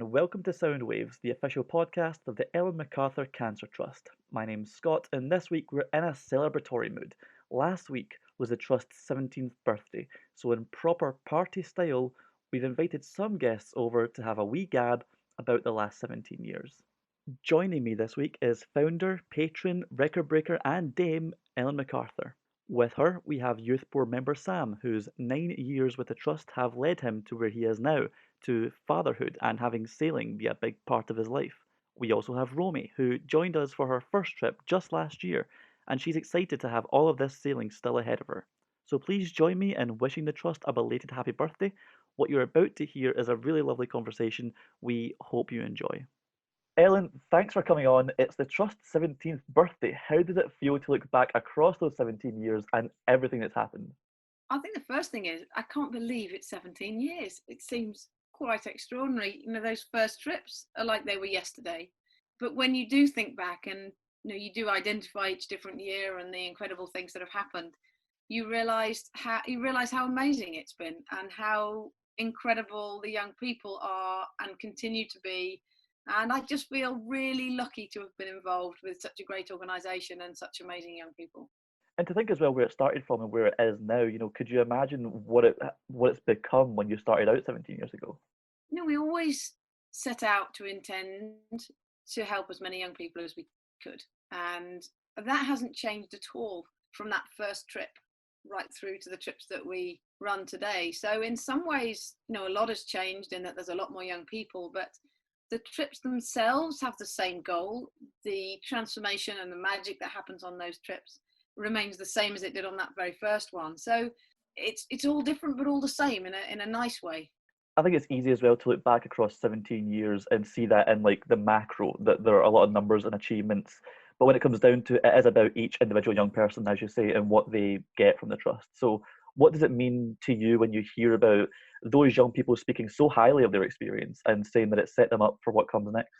and welcome to Soundwaves, the official podcast of the Ellen MacArthur Cancer Trust. My name's Scott, and this week we're in a celebratory mood. Last week was the Trust's 17th birthday, so in proper party style, we've invited some guests over to have a wee gab about the last 17 years. Joining me this week is founder, patron, record breaker, and dame Ellen MacArthur. With her, we have youth board member Sam, whose 9 years with the trust have led him to where he is now, to fatherhood and having sailing be a big part of his life. We also have Romy, who joined us for her first trip just last year, and she's excited to have all of this sailing still ahead of her. So please join me in wishing the trust a belated happy birthday. What you're about to hear is a really lovely conversation. We hope you enjoy. Ellen, thanks for coming on. It's the Trust's 17th birthday. How does it feel to look back across those 17 years and everything that's happened? I think the first thing is I can't believe it's 17 years. It seems quite extraordinary. Those first trips are like they were yesterday. But when you do think back and you do identify each different year and the incredible things that have happened, you realise how amazing it's been and how incredible the young people are and continue to be. And I just feel really lucky to have been involved with such a great organisation and such amazing young people. And to think as well where it started from and where it is now, could you imagine what it's become when you started out 17 years ago? We always set out to intend to help as many young people as we could. And that hasn't changed at all from that first trip right through to the trips that we run today. So in some ways, a lot has changed in that there's a lot more young people, but the trips themselves have the same goal. The transformation and the magic that happens on those trips remains the same as it did on that very first one. So it's all different, but all the same in a nice way. I think it's easy as well to look back across 17 years and see that in like the macro, that there are a lot of numbers and achievements. But when it comes down to it is about each individual young person, as you say, and what they get from the trust. So what does it mean to you when you hear about those young people speaking so highly of their experience and saying that it set them up for what comes next?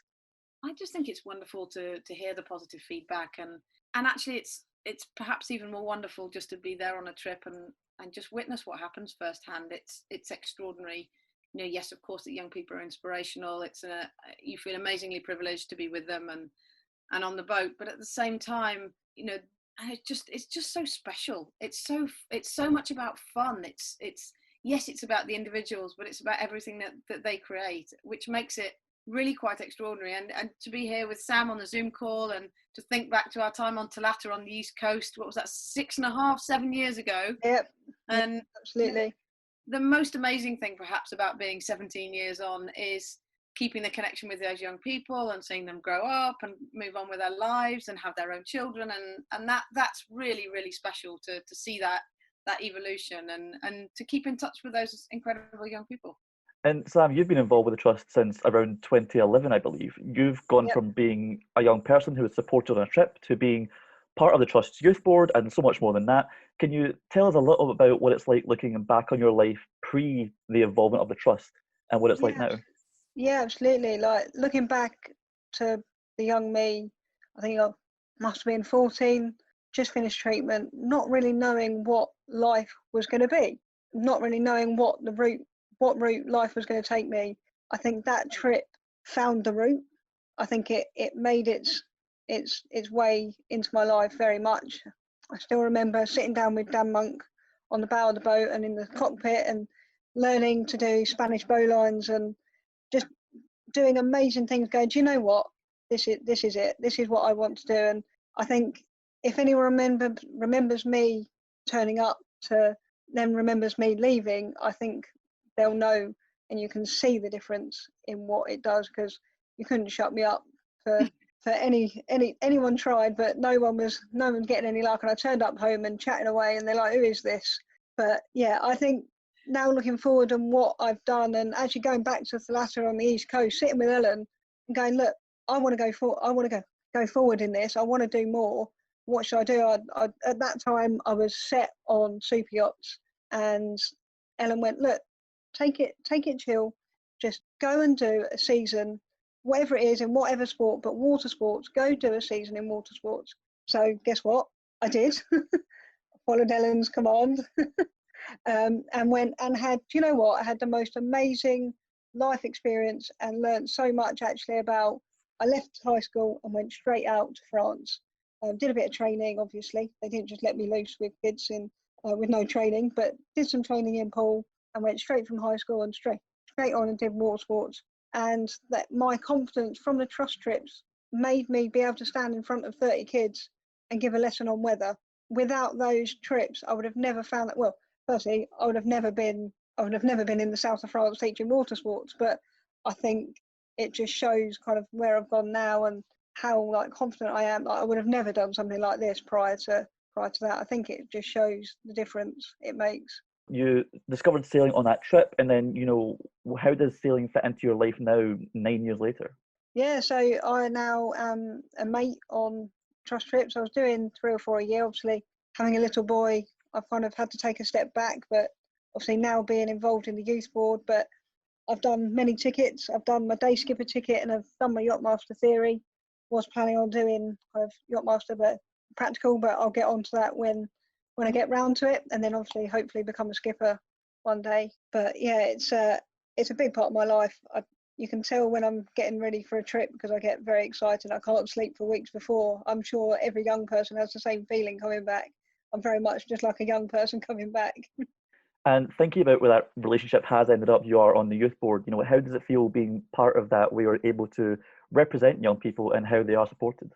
I just think it's wonderful to hear the positive feedback and actually it's perhaps even more wonderful just to be there on a trip and just witness what happens firsthand. It's extraordinary. Yes, of course, that young people are inspirational. You feel amazingly privileged to be with them and on the boat, but at the same time, and it's just so special. It's so much about fun. Yes, it's about the individuals, but it's about everything that they create, which makes it really quite extraordinary. And to be here with Sam on the Zoom call and to think back to our time on Talata on the East Coast, what was that, 6.5, 7 years ago? Yep. And absolutely. The most amazing thing perhaps about being 17 years on is keeping the connection with those young people and seeing them grow up and move on with their lives and have their own children. And that's really, really special to see that evolution and to keep in touch with those incredible young people. And Sam, you've been involved with the trust since around 2011, I believe. You've gone from being a young person who was supported on a trip to being part of the trust's youth board and so much more than that. Can you tell us a little about what it's like looking back on your life pre the involvement of the trust and what it's like now? Yeah, absolutely. Like looking back to the young me, I think I must have been 14, just finished treatment, not really knowing what life was going to be, not really knowing what route life was going to take me. I think that trip found the route. I think it made its way into my life very much. I still remember sitting down with Dan Monk on the bow of the boat and in the cockpit and learning to do Spanish bowlines and just doing amazing things, going, do you know what, this is it, this is what I want to do. And I think if anyone remembers me turning up to then remembers me leaving, I think they'll know and you can see the difference in what it does, because you couldn't shut me up for anyone tried, but no one's getting any luck. And I turned up home and chatting away and they're like, who is this? But yeah, I think now looking forward and what I've done and actually going back to Thalassa on the East Coast, sitting with Ellen and going, look, I want to go forward in this. I want to do more. What should I do? I at that time I was set on super yachts and Ellen went, look, take it chill, just go and do a season, whatever it is in whatever sport, but water sports, go do a season in water sports. So guess what? I did. Followed Ellen's command. And went and had, do you know what? I had the most amazing life experience and learned so much actually about. I left high school and went straight out to France. Did a bit of training, obviously. They didn't just let me loose with kids in with no training, but did some training in pool and went straight from high school and straight on and did water sports. And that my confidence from the trust trips made me be able to stand in front of 30 kids and give a lesson on weather. Without those trips, I would have never found that. Well, firstly, I would have never been in the south of France teaching water sports. But I think it just shows kind of where I've gone now and how like confident I am. Like, I would have never done something like this prior to that. I think it just shows the difference it makes. You discovered sailing on that trip, and then, how does sailing fit into your life now, 9 years later? Yeah, so I now am a mate on trust trips. I was doing 3 or 4 a year. Obviously, having a little boy, I've kind of had to take a step back, but obviously now being involved in the youth board. But I've done many tickets. I've done my day skipper ticket and I've done my yachtmaster theory. Was planning on doing kind of yachtmaster but practical, but I'll get onto that when I get round to it, and then obviously hopefully become a skipper one day. But yeah, it's a big part of my life. You can tell when I'm getting ready for a trip because I get very excited. I can't sleep for weeks before. I'm sure every young person has the same feeling coming back. I'm very much just like a young person coming back. And thinking about where that relationship has ended up, you are on the youth board. How does it feel being part of that, where you're able to represent young people and how they are supported?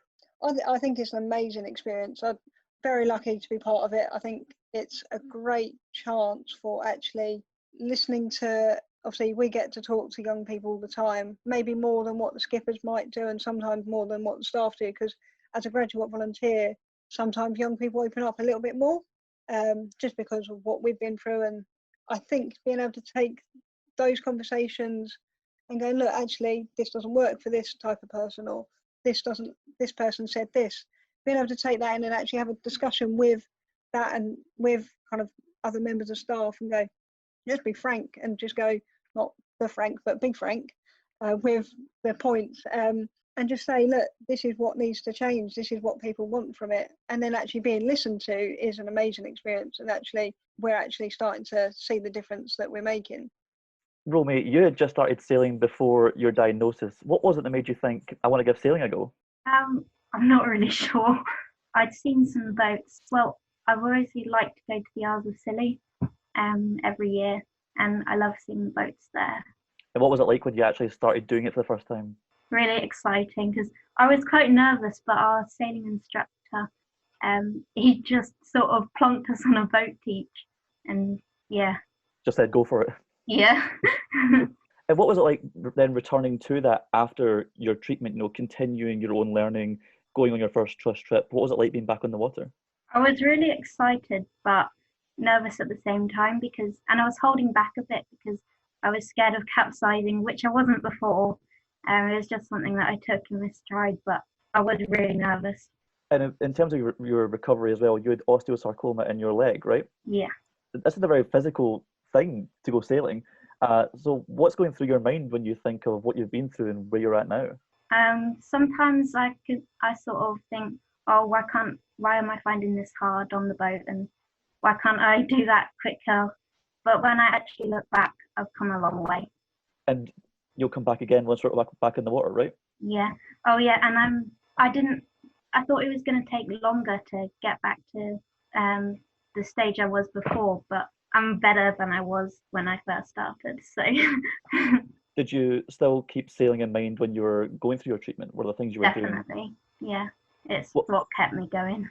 I think it's an amazing experience. I'm very lucky to be part of it. I think it's a great chance for actually listening to. Obviously, we get to talk to young people all the time, maybe more than what the skippers might do, and sometimes more than what the staff do. Because as a graduate volunteer, sometimes young people open up a little bit more, just because of what we've been through. And I think being able to take those conversations and go, look, actually, this doesn't work for this type of person, or this person said this. Being able to take that in and actually have a discussion with that and with kind of other members of staff and go, just be frank and just go, not the frank, but be frank with the points. And just say, look, this is what needs to change. This is what people want from it. And then actually being listened to is an amazing experience. And actually, we're actually starting to see the difference that we're making. Romy, you had just started sailing before your diagnosis. What was it that made you think, I want to give sailing a go? I'm not really sure. I'd seen some boats. Well, I've always liked to go to the Isles of Scilly every year, and I love seeing boats there. And what was it like when you actually started doing it for the first time? Really exciting, because I was quite nervous, but our sailing instructor, he just sort of plonked us on a boat teach, and yeah. Just said, go for it. Yeah. And what was it like then returning to that after your treatment, continuing your own learning, going on your first trust trip? What was it like being back on the water? I was really excited, but nervous at the same time, and I was holding back a bit because I was scared of capsizing, which I wasn't before. It was just something that I took in my stride, but I was really nervous. And in terms of your recovery as well, you had osteosarcoma in your leg, right? Yeah. This is a very physical thing to go sailing. So what's going through your mind when you think of what you've been through and where you're at now? Sometimes I sort of think, oh, why am I finding this hard on the boat, and why can't I do that quicker? But when I actually look back, I've come a long way. And you'll come back again once we're back in the water, right? Yeah. Oh yeah, and I thought it was going to take longer to get back to the stage I was before, but I'm better than I was when I first started. So. Did you still keep sailing in mind when you were going through your treatment? What are the things you were doing? Definitely, yeah. It's what kept me going.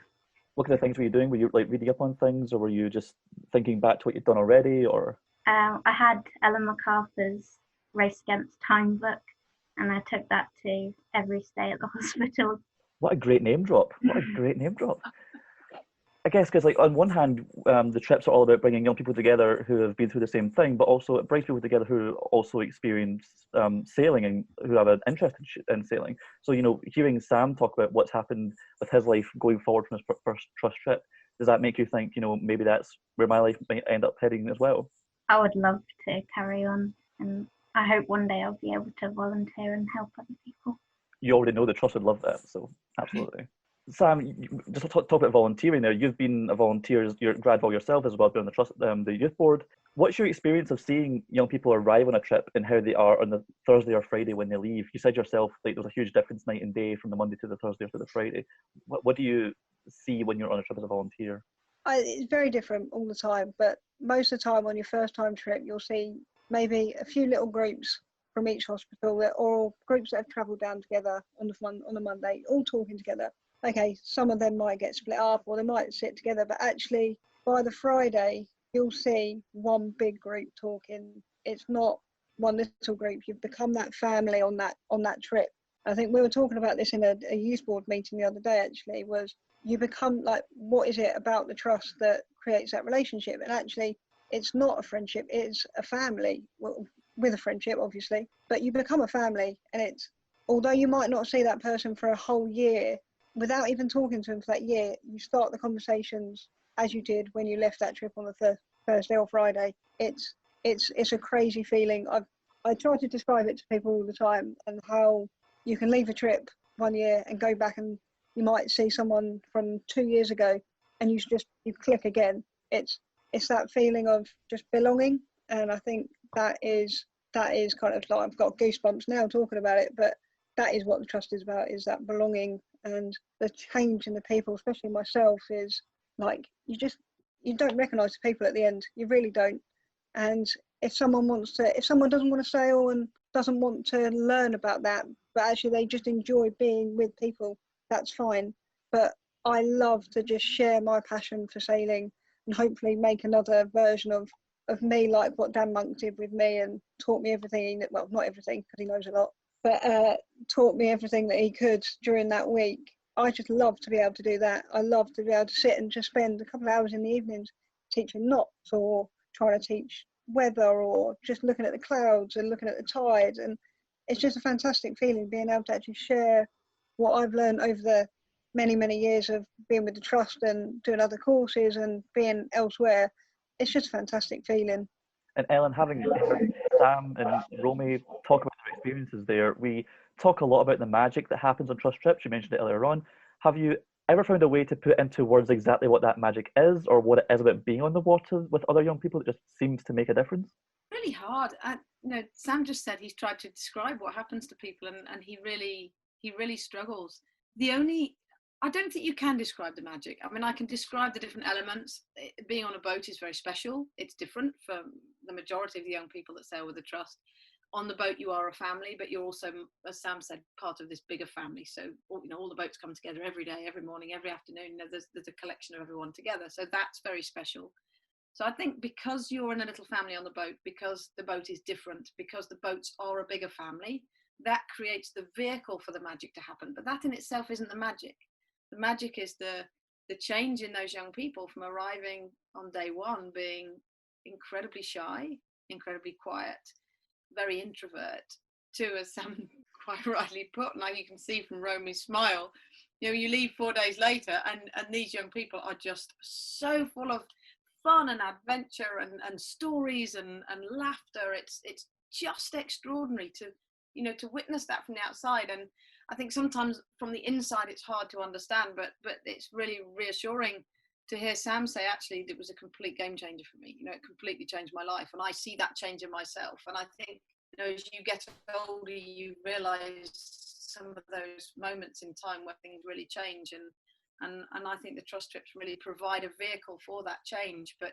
What kind of things were you doing? Were you like reading up on things, or were you just thinking back to what you'd done already? Or I had Ellen MacArthur's Race Against Time book, and I took that to every stay at the hospital. What a great name drop! What a great name drop! I guess because, like, on one hand, the trips are all about bringing young people together who have been through the same thing, but also it brings people together who also experience sailing and who have an interest in sailing. So, hearing Sam talk about what's happened with his life going forward from his first trust trip, does that make you think, maybe that's where my life might end up heading as well? I would love to carry on, and I hope one day I'll be able to volunteer and help other people. You already know the trust would love that, so absolutely. Sam, just talk about volunteering there. You've been a volunteer, you're grad vol yourself as well, been on the trust, the youth board. What's your experience of seeing young people arrive on a trip and how they are on the Thursday or Friday when they leave? You said yourself, like, there's a huge difference night and day from the Monday to the Thursday or to the Friday. What do you see when you're on a trip as a volunteer? It's very different all the time, but most of the time on your first time trip, you'll see maybe a few little groups from each hospital or groups that have travelled down together on a Monday, all talking together. Okay, some of them might get split up or they might sit together, but actually by the Friday, you'll see one big group talking. It's not one little group. You've become that family on that trip. I think we were talking about this in a youth board meeting the other day, actually, was you become like, what is it about the trust that creates that relationship? And actually, it's not a friendship, it's a family. Well, with a friendship, obviously, but you become a family. And it's, although you might not see that person for a whole year, without even talking to them for that year, you start the conversations as you did when you left that trip on the Thursday or Friday. It's a crazy feeling. I try to describe it to people all the time, and how you can leave a trip one year and go back and you might see someone from 2 years ago and you click again. It's that feeling of just belonging, and I think that is kind of like, I've got goosebumps now talking about it, but that is what the trust is about, is that belonging. And the change in the people, especially myself, is like you don't recognise the people at the end. You really don't. And if someone doesn't want to sail and doesn't want to learn about that, but actually they just enjoy being with people, that's fine. But I love to just share my passion for sailing and hopefully make another version of me, like what Dan Monk did with me and taught me everything, well, not everything because he knows a lot, but taught me everything that he could during that week. I just love to be able to do that. I love to be able to sit and just spend a couple of hours in the evenings teaching knots or trying to teach weather or just looking at the clouds and looking at the tides. And it's just a fantastic feeling being able to actually share what I've learned over the many, many years of being with the trust and doing other courses and being elsewhere. It's just a fantastic feeling. And Ellen, having heard Sam and Romy talk about their experiences there, we talk a lot about the magic that happens on trust trips. You mentioned it earlier on. Have you ever found a way to put into words exactly what that magic is, or what it is about being on the water with other young people that just seems to make a difference? Really hard. Sam just said he's tried to describe what happens to people, and he really struggles. I don't think you can describe the magic. I mean, I can describe the different elements. Being on a boat is very special. It's different for the majority of the young people that sail with the trust. On the boat, you are a family, but you're also, as Sam said, part of this bigger family. So, all the boats come together every day, every morning, every afternoon. There's a collection of everyone together. So that's very special. So I think because you're in a little family on the boat, because the boat is different, because the boats are a bigger family, that creates the vehicle for the magic to happen. But that in itself isn't the magic. The magic is the change in those young people from arriving on day one being incredibly shy, incredibly quiet, very introvert, to, as Sam quite rightly put, now you can see from Romy's smile, you leave 4 days later and these young people are just so full of fun and adventure and stories and laughter. It's just extraordinary to witness that from the outside. And I think sometimes from the inside it's hard to understand, but it's really reassuring to hear Sam say, actually, it was a complete game changer for me. It completely changed my life, and I see that change in myself. And I think as you get older, you realise some of those moments in time where things really change, and I think the trust trips really provide a vehicle for that change. But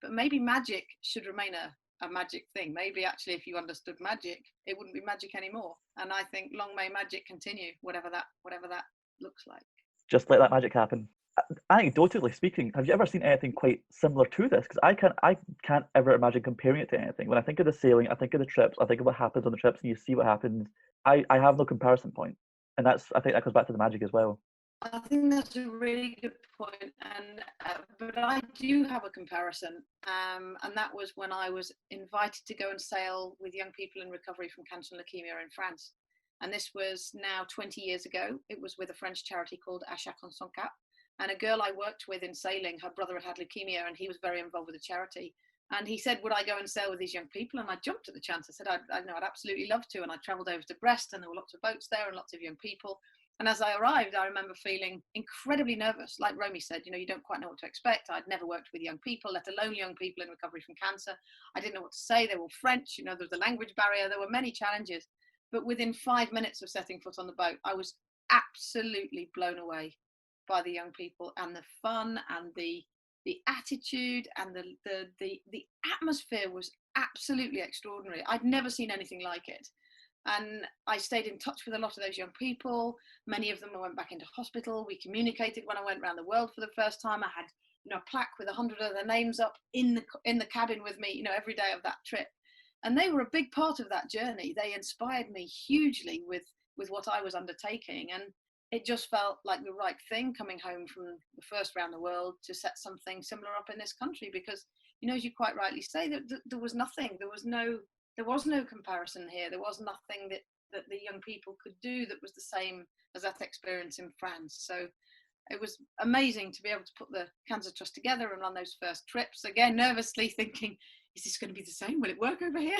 maybe magic should remain a magic thing. Maybe actually, if you understood magic, it wouldn't be magic anymore. And I think long may magic continue, whatever that looks like. Just let that magic happen. Anecdotally speaking, have you ever seen anything quite similar to this? Because I can't ever imagine comparing it to anything. When I think of the sailing, I think of the trips, I think of what happens on the trips, and you see what happens. I have no comparison point, and I think that goes back to the magic as well. I think that's a really good point, and but I do have a comparison, and that was when I was invited to go and sail with young people in recovery from cancer and leukemia in France, and this was now 20 years ago. It was with a French charity called À Chacun son cap, and a girl I worked with in sailing, her brother had leukemia, and he was very involved with the charity. And he said, would I go and sail with these young people? And I jumped at the chance. I said, I'd absolutely love to. And I travelled over to Brest, and there were lots of boats there and lots of young people. And as I arrived, I remember feeling incredibly nervous. Like Romy said, you don't quite know what to expect. I'd never worked with young people, let alone young people in recovery from cancer. I didn't know what to say. They were all French, there was a language barrier. There were many challenges. But within 5 minutes of setting foot on the boat, I was absolutely blown away by the young people and the fun and the attitude, and the atmosphere was absolutely extraordinary. I'd never seen anything like it. And I stayed in touch with a lot of those young people. Many of them went back into hospital. We communicated when I went around the world for the first time. I had a plaque with 100 of their names up in the cabin with me, every day of that trip. And they were a big part of that journey. They inspired me hugely with what I was undertaking. And it just felt like the right thing coming home from the first round the world to set something similar up in this country, because, as you quite rightly say, that there was nothing, there was no comparison here. There was nothing that the young people could do that was the same as that experience in France. So it was amazing to be able to put the Cancer Trust together and run those first trips. Again, nervously thinking, is this going to be the same? Will it work over here?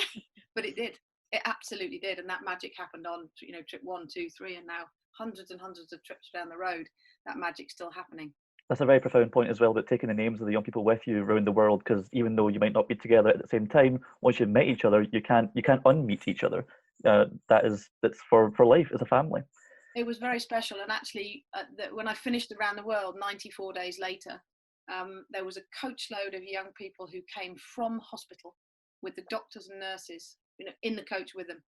But it did. It absolutely did. And that magic happened on, trip 1, 2, 3, and now hundreds and hundreds of trips down the road. That magic's still happening. That's a very profound point as well, about taking the names of the young people with you around the world, because even though you might not be together at the same time, once you've met each other, you can't unmeet each other. That's for life as a family. It was very special. And actually, when I finished around the world, 94 days later, there was a coachload of young people who came from hospital with the doctors and nurses, in the coach with them.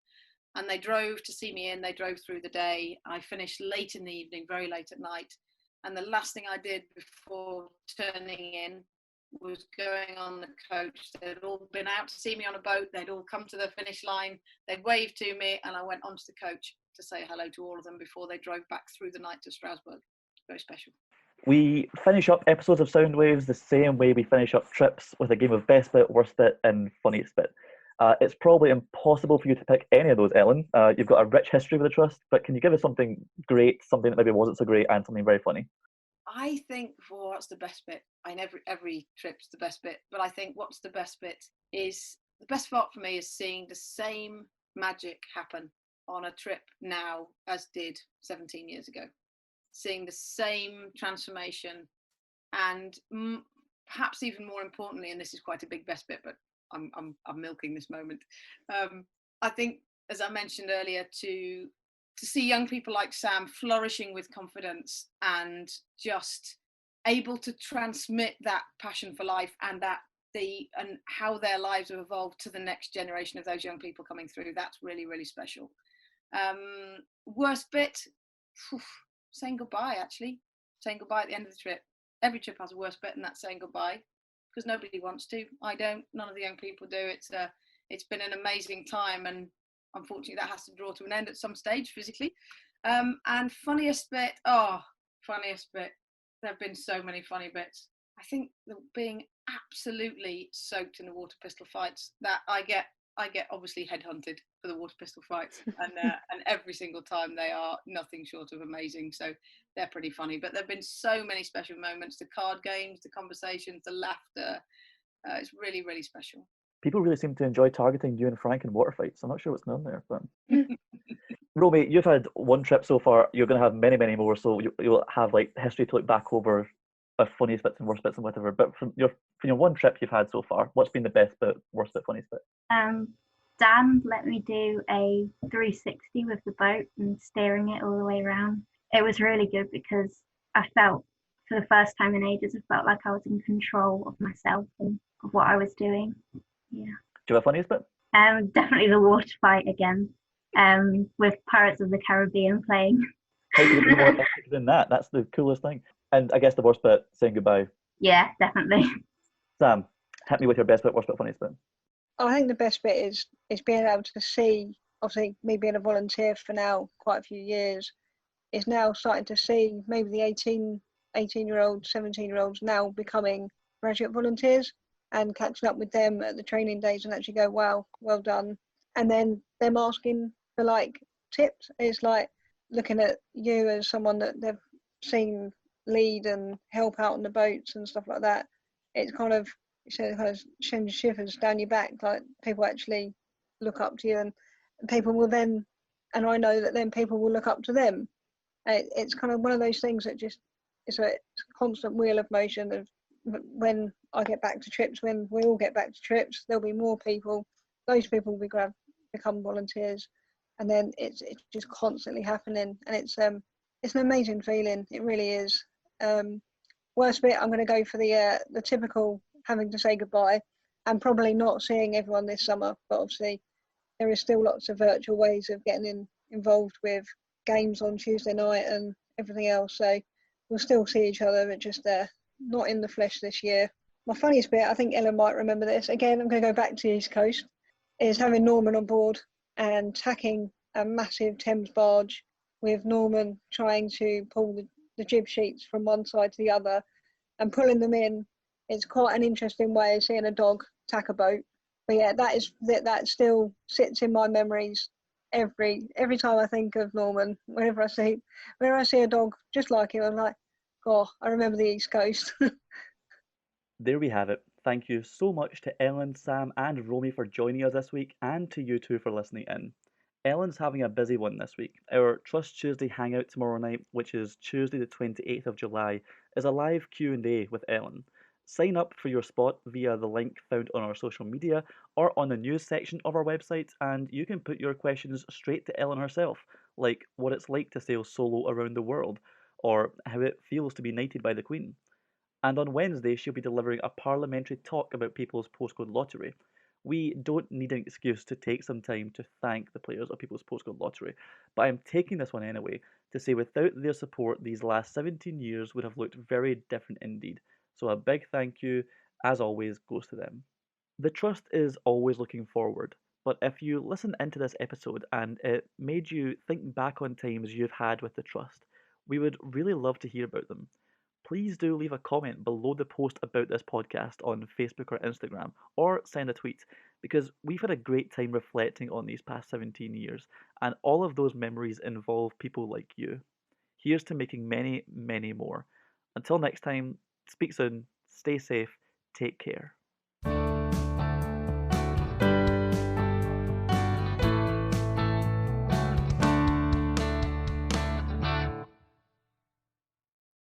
And they drove to see me in. They drove through the day. I finished late in the evening, very late at night. And the last thing I did before turning in was going on the coach. They'd all been out to see me on a boat. They'd all come to the finish line. They'd wave to me, and I went onto the coach to say hello to all of them before they drove back through the night to Strasbourg. Very special. We finish up episodes of Soundwaves the same way we finish up trips, with a game of best bit, worst bit, and funniest bit. It's probably impossible for you to pick any of those, Ellen. You've got a rich history with the Trust, but can you give us something great, something that maybe wasn't so great, and something very funny? I think what's the best bit? Every trip's the best bit, but I think what's the best bit is, the best part for me is seeing the same magic happen on a trip now as did 17 years ago. Seeing the same transformation, and perhaps even more importantly, and this is quite a big best bit, but I'm milking this moment. I think, as I mentioned earlier, to see young people like Sam flourishing with confidence and just able to transmit that passion for life and how their lives have evolved to the next generation of those young people coming through. That's really, really special. Worst bit, saying goodbye, actually. Saying goodbye at the end of the trip. Every trip has a worst bit, and that's saying goodbye, because nobody wants to. I don't. None of the young people do. It's been an amazing time, and unfortunately that has to draw to an end at some stage physically. And funniest bit. There have been so many funny bits. I think being absolutely soaked in the water pistol fights, that I get obviously headhunted for the water pistol fights, and every single time they are nothing short of amazing. So they're pretty funny. But there've been so many special moments: the card games, the conversations, the laughter. It's really, really special. People really seem to enjoy targeting you and Frank in water fights. I'm not sure what's going on there, but Romy, you've had one trip so far. You're going to have many, many more. So you'll have like history to look back over, funniest bits and worst bits and whatever. But from your one trip you've had so far, what's been the best bit, worst bit, funniest bit? Dan let me do a 360 with the boat and steering it all the way around. It was really good because I felt, for the first time in ages, I felt like I was in control of myself and of what I was doing. Yeah. Do you have a funniest bit? Definitely the water fight again, with Pirates of the Caribbean playing. How could it be more epic than that? That's the coolest thing. And I guess the worst bit, saying goodbye. Yeah, definitely. Sam, hit me with your best bit, worst bit, funniest bit. I think the best bit is being able to see, obviously me being a volunteer for now quite a few years, is now starting to see maybe the 18-year-olds, 17-year-olds now becoming graduate volunteers, and catching up with them at the training days and actually go, wow, well done. And then them asking for like tips. It's like looking at you as someone that they've seen lead and help out on the boats and stuff like that. It's kind of sends shivers down your back, like people actually look up to you, and people will then, and I know that then people will look up to them. It's kind of one of those things that just it's a constant wheel of motion of when I get back to trips, when we all get back to trips, there'll be more people. Those people will become volunteers, and then it's just constantly happening, and it's an amazing feeling. It really is. Worst bit, I'm going to go for the typical having to say goodbye, and probably not seeing everyone this summer. But obviously, there is still lots of virtual ways of getting involved with games on Tuesday night and everything else. So we'll still see each other, but just not in the flesh this year. My funniest bit, I think Ellen might remember this. Again, I'm going to go back to the East Coast. Is having Norman on board and tacking a massive Thames barge with Norman trying to pull the jib sheets from one side to the other and pulling them in. It's quite an interesting way of seeing a dog tack a boat. But yeah, that still sits in my memories every time I think of Norman. Whenever I see a dog just like him, I'm like, oh, I remember the East Coast. There we have it. Thank you so much to Ellen, Sam, and Romy for joining us this week, and to you two for listening in. Ellen's having a busy one this week. Our Trust Tuesday hangout tomorrow night, which is Tuesday the 28th of July, is a live Q&A with Ellen. Sign up for your spot via the link found on our social media or on the news section of our website, and you can put your questions straight to Ellen herself, like what it's like to sail solo around the world, or how it feels to be knighted by the Queen. And on Wednesday, she'll be delivering a parliamentary talk about People's Postcode Lottery. We don't need an excuse to take some time to thank the players of People's Postcode Lottery, but I'm taking this one anyway to say without their support, these last 17 years would have looked very different indeed. So a big thank you, as always, goes to them. The Trust is always looking forward, but if you listen into this episode and it made you think back on times you've had with the Trust, we would really love to hear about them. Please do leave a comment below the post about this podcast on Facebook or Instagram, or send a tweet, because we've had a great time reflecting on these past 17 years, and all of those memories involve people like you. Here's to making many, many more. Until next time, speak soon, stay safe, take care.